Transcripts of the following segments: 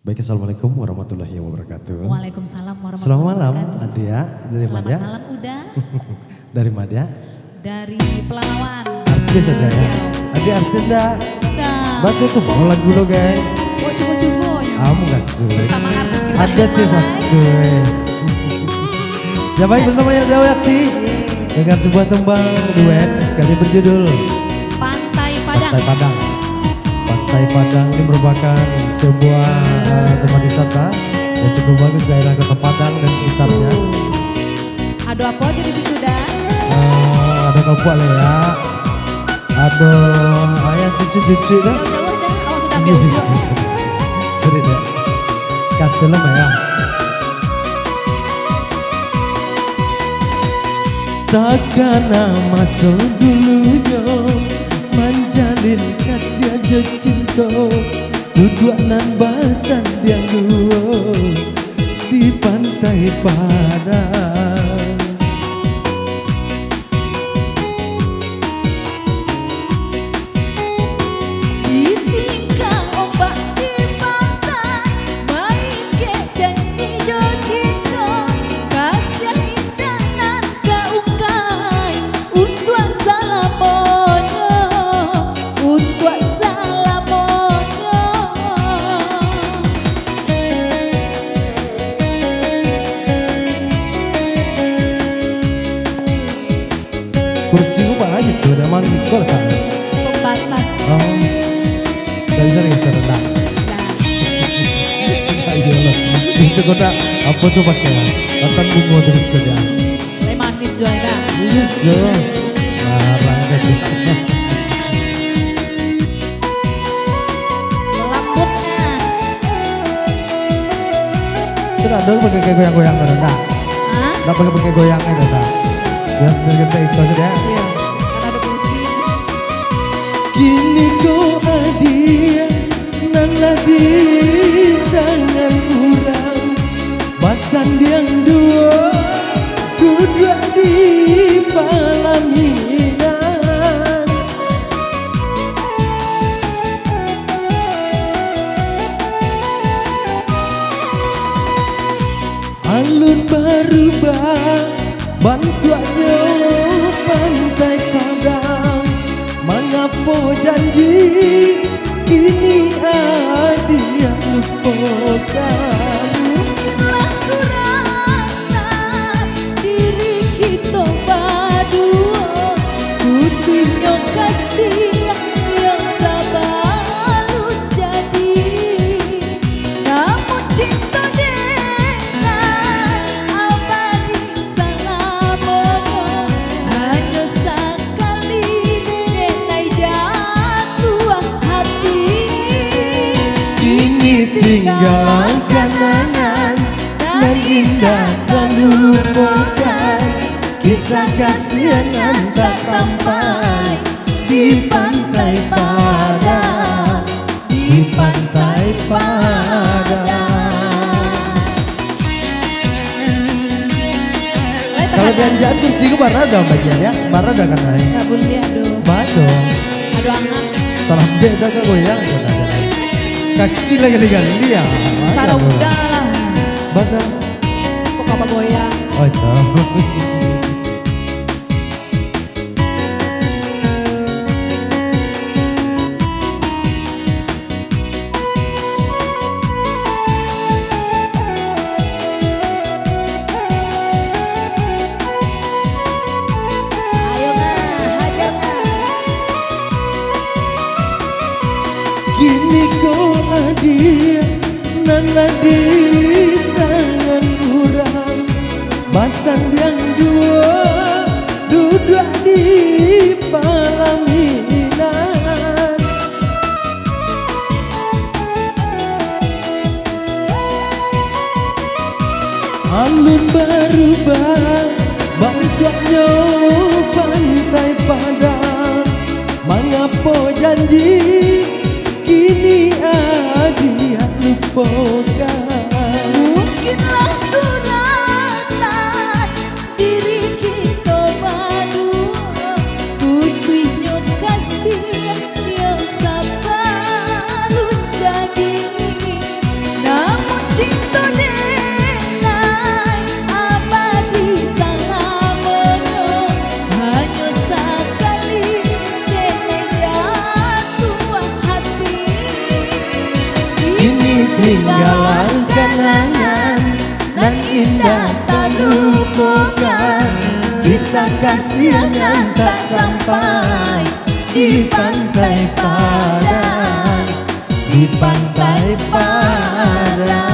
Baik, Assalamualaikum warahmatullahi wabarakatuh. Waalaikumsalam warahmatullahi Selamat malam, wabarakatuh. Adia. Dari Selamat mana? malam Uda. Dari mana? Dari Pelalawan. Artis ada ya? Iya. Adia artis enggak? Udah. Batu tuh mau lagu lo guys. Oh cukup-cukup. Kamu gak sulit. Sama artis kita Ada yang tuh mulai. satu. Ya baik, bersama Yana Dawati dengan sebuah tembang duet kali berjudul Pantai Padang. Pantai Padang. Pantai Padang ini merupakan sebuah tempat wisata yang cukup bagus daerah Kota Padang dan sekitarnya. Aduh apa aja di situ dah? Ada kapal ya. Aduh, ayah cucu-cucu kan? Jauh-jauh dah. Awas sudah ambil ujung. Sorry deh. Kata lama ya. Takkan masuk dulunya menjalin kasih aja cinta duduk nan basan dia dua di pantai Padang. Ditingkang ombak di pantai, main ke janji jo cinta, kasih indah nan kaungkai, untuk salamonya, untuk salamonya. Kursi gua aja tuh, ada mana ikut kan? Pembatas. Oh, gak bisa lagi serendah. Ayo lah, bisa kota apa tuh pakai lah? Akan bunga terus kerja. Teh manis doang dah. Iya dong, larang aja. Lembutnya. Tidak dong pakai kayak goyang-goyang kan enggak? Hah? Enggak pakai goyangnya enggak? Biar sendiri kita itu aja deh. Iya. Karena ada kursi. Kini kau hadir nana di tangan kurang basan yang dua duduk di pelaminan. Alun berubah bantuannya pantai Padang. Mengapa janji kini dia lupakan? Mungkinlah suratan diri kita berdua, putihnya kasih yang selalu jadi. Namun cinta dengan abadi selamanya, hanya sekali denai jatuh hati. Kini tinggal kenangan dan indah dan lupakan kisah kasih yang tak sampai di pantai Padang, di pantai Padang. Kalau dan jatuh sih ke barada bagian ya, barada kan naik. Nggak boleh aduh. Badong, Aduh angan. salah beda ke goyang kan ada. Kaki lagi diganti ya. Cara udah lah. Badong. Kok apa goyang? Oh itu. Ayo mah, ayo mah. Kini kau hadir nana di tangan kurang basan yang dua duduk di pelaminan. Alun berubah bantuannya pantai Padang. Mengapa janji kini dia lupakan? Mungkinlah suratan diri kita berdua, putihnya kasih yang sabar. Ini tinggalan kenangan nan indah tak lupakan. Kisah kasih yang tak sampai di pantai Padang, di pantai Padang.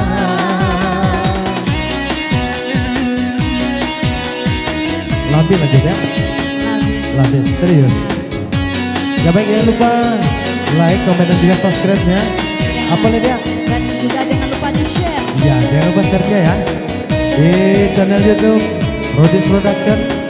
Lampir lanjut ya. Lampir serius. Ya baik, jangan lupa like, komen dan juga subscribe-nya. Apa lagi ya? Dan juga jangan lupa di share. Ya, jangan lupa share-nya ya di channel YouTube Rodis Production.